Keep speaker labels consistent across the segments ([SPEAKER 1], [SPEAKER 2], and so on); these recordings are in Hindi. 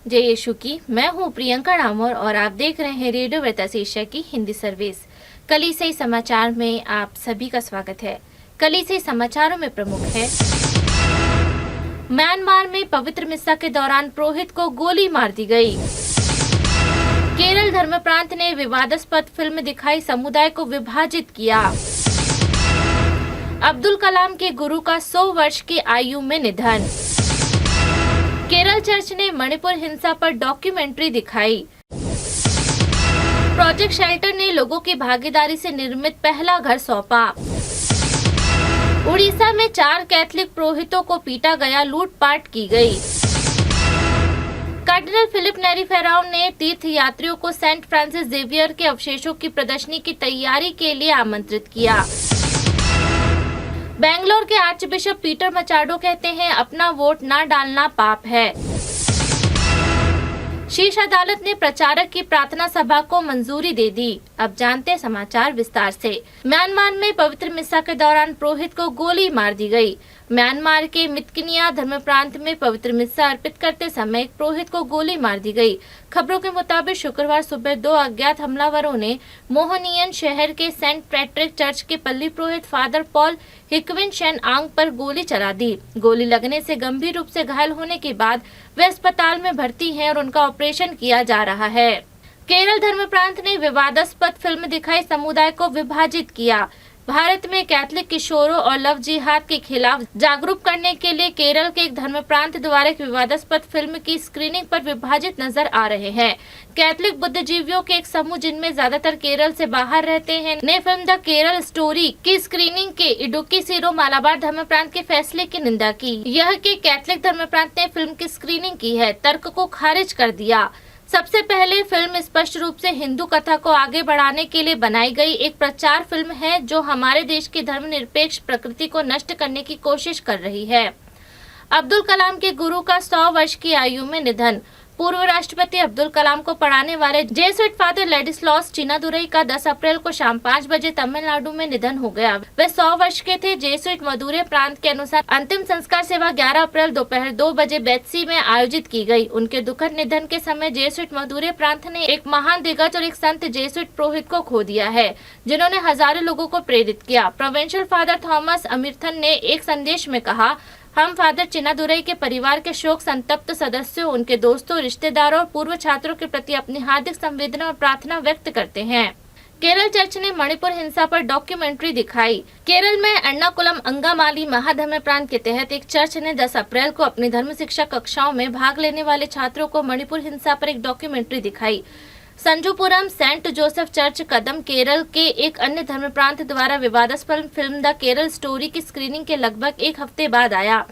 [SPEAKER 1] जय यीशु की। मैं हूँ प्रियंका डामोर और आप देख रहे हैं रेडियो वृताशीषा की हिंदी सर्विस। कलीसियाई समाचार में आप सभी का स्वागत है। कलीसियाई समाचारों में प्रमुख है, म्यांमार में पवित्र मिस्सा के दौरान पुरोहित को गोली मार दी गई। केरल धर्म प्रांत ने विवादास्पद फिल्म दिखाई समुदाय को विभाजित किया। अब्दुल कलाम के गुरु का 100 वर्ष की आयु में निधन। केरल चर्च ने मणिपुर हिंसा पर डॉक्यूमेंट्री दिखाई। प्रोजेक्ट शेल्टर ने लोगों की भागीदारी से निर्मित पहला घर सौंपा। उड़ीसा में 4 कैथोलिक पुरोहितों को पीटा गया, लूटपाट की गई। कार्डिनल फिलिप नेरी फेराउ ने तीर्थयात्रियों को सेंट फ्रांसिस जेवियर के अवशेषों की प्रदर्शनी की तैयारी के लिए आमंत्रित किया। बेंगलोर के आर्चबिशप पीटर मचाडो कहते हैं, अपना वोट ना डालना पाप है। शीर्ष अदालत ने प्रचारक की प्रार्थना सभा को मंजूरी दे दी। अब जानते हैं समाचार विस्तार से। म्यांमार में पवित्र मिस्सा के दौरान पुरोहित को गोली मार दी गई। म्यांमार के मितकिनिया धर्म प्रांत में पवित्र मिस्सा अर्पित करते समय एक पुरोहित को गोली मार दी गई। खबरों के मुताबिक शुक्रवार सुबह 2 अज्ञात हमलावरों ने मोहनियन शहर के सेंट पैट्रिक चर्च के पल्ली पुरोहित फादर पॉल हिकविन शेन आंग पर गोली चला दी। गोली लगने से गंभीर रूप से घायल होने के बाद वे अस्पताल में भर्ती हैं और उनका ऑपरेशन किया जा रहा है। केरल धर्म प्रांत ने विवादास्पद फिल्म दिखाई समुदाय को विभाजित किया। भारत में कैथोलिक किशोरों और लव जिहाद के खिलाफ जागरूक करने के लिए केरल के एक धर्म प्रांत द्वारा एक विवादास्पद फिल्म की स्क्रीनिंग पर विभाजित नजर आ रहे हैं। कैथोलिक बुद्धिजीवियों के एक समूह, जिनमें ज्यादातर केरल से बाहर रहते हैं, ने फिल्म द केरल स्टोरी की स्क्रीनिंग के इडुक्की सीरो मालाबार धर्म प्रांत के फैसले की निंदा की। यह कि कैथोलिक धर्म प्रांत ने फिल्म की स्क्रीनिंग की है, तर्क को खारिज कर दिया। सबसे पहले फिल्म स्पष्ट रूप से हिंदू कथा को आगे बढ़ाने के लिए बनाई गई एक प्रचार फिल्म है, जो हमारे देश की धर्मनिरपेक्ष प्रकृति को नष्ट करने की कोशिश कर रही है। अब्दुल कलाम के गुरु का 100 वर्ष की आयु में निधन। पूर्व राष्ट्रपति अब्दुल कलाम को पढ़ाने वाले जेसुइट फादर लेडिस्लॉस चिनादुरई का 10 अप्रैल को शाम 5 बजे तमिलनाडु में निधन हो गया। वे 100 वर्ष के थे। जेसुइट मदुरै प्रांत के अनुसार अंतिम संस्कार सेवा 11 अप्रैल दोपहर 2 बजे बेत्सी में आयोजित की गई। उनके दुखद निधन के समय जेसुइट मदुरै प्रांत ने एक महान दिग्गज और एक संत जेसुइट पुरोहित को खो दिया है, जिन्होंने हजारों लोगों को प्रेरित किया। प्रोविंशियल फादर थॉमस अमिर्थन ने एक संदेश में कहा, हम फादर चिनादुरई के परिवार के शोक संतप्त सदस्यों, उनके दोस्तों, रिश्तेदारों और पूर्व छात्रों के प्रति अपनी हार्दिक संवेदना और प्रार्थना व्यक्त करते हैं। केरल चर्च ने मणिपुर हिंसा पर डॉक्यूमेंट्री दिखाई। केरल में एर्नाकुलम अंगामाली महाधर्म प्रांत के तहत एक चर्च ने 10 अप्रैल को अपनी धर्म शिक्षा कक्षाओं में भाग लेने वाले छात्रों को मणिपुर हिंसा पर एक डॉक्यूमेंट्री दिखाई। संजूपुरम सेंट जोसेफ चर्च कदम केरल के एक अन्य धर्म प्रांत द्वारा विवादास्पद फिल्म द केरल स्टोरी की स्क्रीनिंग के लगभग 1 हफ्ते बाद आया,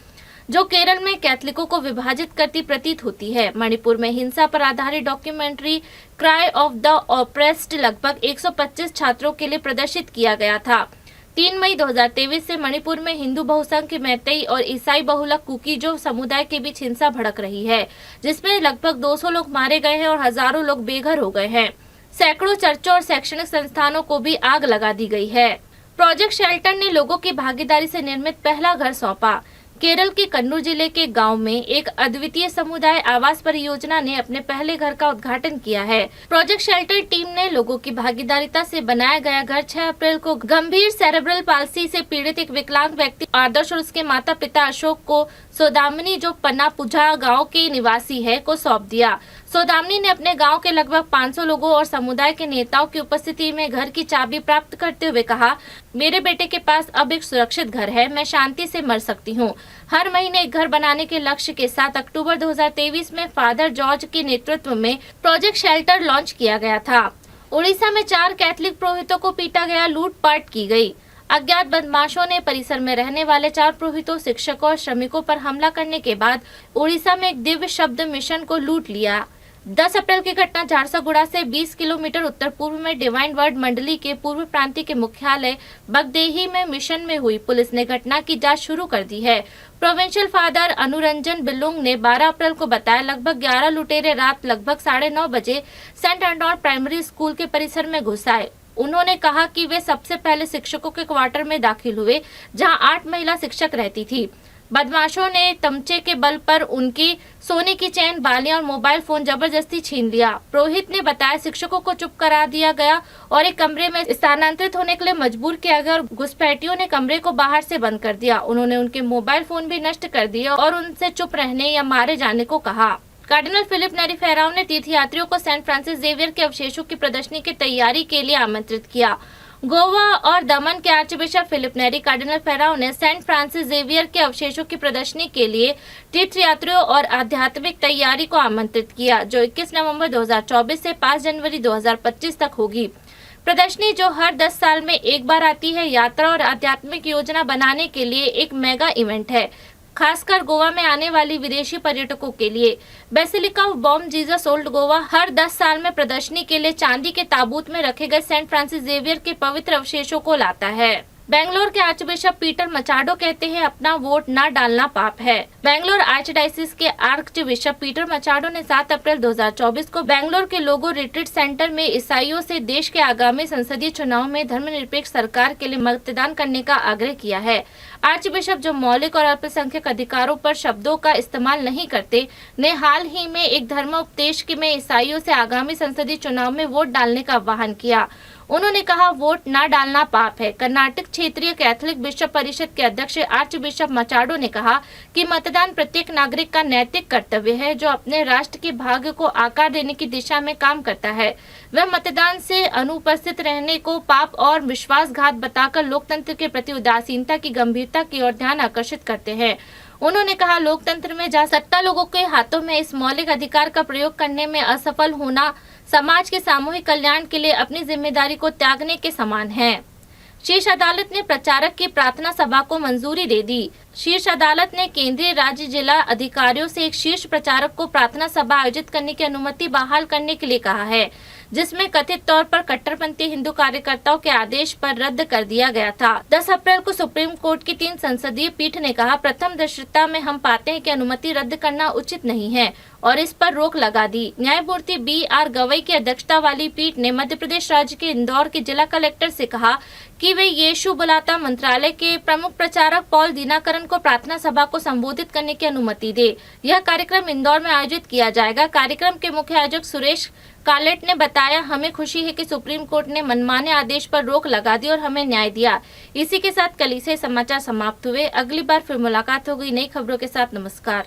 [SPEAKER 1] जो केरल में कैथलिकों को विभाजित करती प्रतीत होती है। मणिपुर में हिंसा पर आधारित documentary cry of the oppressed लगभग 125 छात्रों के लिए प्रदर्शित किया गया था। 3 मई 2023 से मणिपुर में हिंदू बहुसंख्य मैतेई और ईसाई बहुलक कुकीजो समुदाय के बीच हिंसा भड़क रही है, जिसमें लगभग 200 लोग मारे गए हैं और हजारों लोग बेघर हो गए हैं। सैकड़ों चर्चों और शैक्षणिक संस्थानों को भी आग लगा दी गई है। प्रोजेक्ट शेल्टर ने लोगों की भागीदारी से निर्मित पहला घर सौंपा। केरल के कन्नूर जिले के गांव में एक अद्वितीय समुदाय आवास परियोजना ने अपने पहले घर का उद्घाटन किया है। प्रोजेक्ट शेल्टर टीम ने लोगों की भागीदारिता से बनाया गया घर 6 अप्रैल को गंभीर सेरेब्रल पाल्सी से पीड़ित एक विकलांग व्यक्ति आदर्श और उसके माता पिता अशोक को सोदामनी, जो पन्नापुझा गांव के निवासी है, को सौंप दिया। सोदामनी ने अपने गांव के लगभग 500 लोगों और समुदाय के नेताओं की उपस्थिति में घर की चाबी प्राप्त करते हुए कहा, मेरे बेटे के पास अब एक सुरक्षित घर है, मैं शांति से मर सकती हूँ। हर महीने एक घर बनाने के लक्ष्य के साथ अक्टूबर 2023 में फादर जॉर्ज के नेतृत्व में प्रोजेक्ट शेल्टर लॉन्च किया गया था। उड़ीसा में 4 कैथोलिक पुरोहितों को पीटा गया, लूटपाट की गई। अज्ञात बदमाशों ने परिसर में रहने वाले 4 पुरोहितों, शिक्षकों और श्रमिकों पर हमला करने के बाद उड़ीसा में एक दिव्य शब्द मिशन को लूट लिया। 10 अप्रैल की घटना झारसागुड़ा से 20 किलोमीटर उत्तर पूर्व में डिवाइन वर्ड मंडली के पूर्व प्रांतीय के मुख्यालय बगदेही में मिशन में हुई। पुलिस ने घटना की जांच शुरू कर दी है। प्रोविंशियल फादर अनुरंजन बिल्लुंग ने 12 अप्रैल को बताया, लगभग 11 लुटेरे रात लगभग 9:30 बजे सेंट एंटोन प्राइमरी स्कूल के परिसर में घुस आए। उन्होंने कहा कि वे सबसे पहले शिक्षकों के क्वार्टर में दाखिल हुए, जहां 8 महिला शिक्षक रहती थी। बदमाशों ने तमचे के बल पर उनकी सोने की चेन, बालियां और मोबाइल फोन जबरदस्ती छीन लिया। पुरोहित ने बताया शिक्षकों को चुप करा दिया गया और एक कमरे में स्थानांतरित होने के लिए मजबूर किया गया और घुसपैठियों ने कमरे को बाहर से बंद कर दिया। उन्होंने उनके मोबाइल फोन भी नष्ट कर दिए और उनसे चुप रहने या मारे जाने को कहा। कार्डिनल फिलिप नेरी फेराउ ने तीर्थयात्रियों को सेंट फ्रांसिस जेवियर के अवशेषों की प्रदर्शनी की तैयारी के लिए आमंत्रित किया। गोवा और दमन के आर्चबिशप फिलिप नेरी कार्डिनल फेराउ ने सेंट फ्रांसिस जेवियर के अवशेषों की प्रदर्शनी के लिए तीर्थयात्रियों और आध्यात्मिक तैयारी को आमंत्रित किया, जो 21 नवंबर 2024 से 5 जनवरी 2025 तक होगी। प्रदर्शनी, जो हर 10 साल में एक बार आती है, यात्रा और आध्यात्मिक योजना बनाने के लिए एक मेगा इवेंट है, खासकर गोवा में आने वाली विदेशी पर्यटकों के लिए। Basilica of Bom Jesus Old Goa हर 10 साल में प्रदर्शनी के लिए चांदी के ताबूत में रखे गए सेंट फ्रांसिस जेवियर के पवित्र अवशेषों को लाता है। बेंगलोर के आर्चबिशप पीटर मचाडो कहते हैं अपना वोट न डालना पाप है। बेंगलोर आर्चडायसिस के आर्चबिशप पीटर मचाडो ने 7 अप्रैल 2024 को बेंगलोर के लोगो रिट्रीट सेंटर में ईसाइयों से देश के आगामी संसदीय चुनाव में धर्मनिरपेक्ष सरकार के लिए मतदान करने का आग्रह किया है। आर्चबिशप, जो मौलिक और अल्पसंख्यक अधिकारों पर शब्दों का इस्तेमाल नहीं करते, ने हाल ही में एक धर्मोपदेश में ईसाइयों से आगामी संसदीय चुनाव में वोट डालने का आह्वान किया। उन्होंने कहा, वोट न डालना पाप है। कर्नाटक क्षेत्रीय कैथोलिक बिशप परिषद के अध्यक्ष आर्चबिशप मचाडो ने कहा कि मतदान प्रत्येक नागरिक का नैतिक कर्तव्य है, जो अपने राष्ट्र के भाग्य को आकार देने की दिशा में काम करता है। वह मतदान से अनुपस्थित रहने को पाप और विश्वासघात बताकर लोकतंत्र के प्रति उदासीनता की गंभीरता की ओर ध्यान आकर्षित करते हैं। उन्होंने कहा, लोकतंत्र में जहां सत्ता लोगों के हाथों में इस मौलिक अधिकार का प्रयोग करने में असफल होना समाज के सामूहिक कल्याण के लिए अपनी जिम्मेदारी को त्यागने के समान है। शीर्ष अदालत ने प्रचारक की प्रार्थना सभा को मंजूरी दे दी। शीर्ष अदालत ने केंद्रीय, राज्य, जिला अधिकारियों से एक शीर्ष प्रचारक को प्रार्थना सभा आयोजित करने की अनुमति बहाल करने के लिए कहा है, जिसमें कथित तौर पर कट्टरपंथी हिंदू कार्यकर्ताओं के आदेश पर रद्द कर दिया गया था। 10 अप्रैल को सुप्रीम कोर्ट की 3 संसदीय पीठ ने कहा, प्रथम दृष्टया में हम पाते हैं कि अनुमति रद्द करना उचित नहीं है और इस पर रोक लगा दी। न्यायमूर्ति BR गवई की अध्यक्षता वाली पीठ ने मध्य प्रदेश राज्य के इंदौर के जिला कलेक्टर से कहा कि वे यीशु बुलाता मंत्रालय के प्रमुख प्रचारक पॉल दिनाकरन को प्रार्थना सभा को संबोधित करने की अनुमति दे। यह कार्यक्रम इंदौर में आयोजित किया जाएगा। कार्यक्रम के मुख्य आयोजक सुरेश कालेट ने बताया, हमें खुशी है कि सुप्रीम कोर्ट ने मनमाने आदेश पर रोक लगा दी और हमें न्याय दिया। इसी के साथ कल से समाचार समाप्त हुए। अगली बार फिर मुलाकात होगी नई खबरों के साथ। नमस्कार।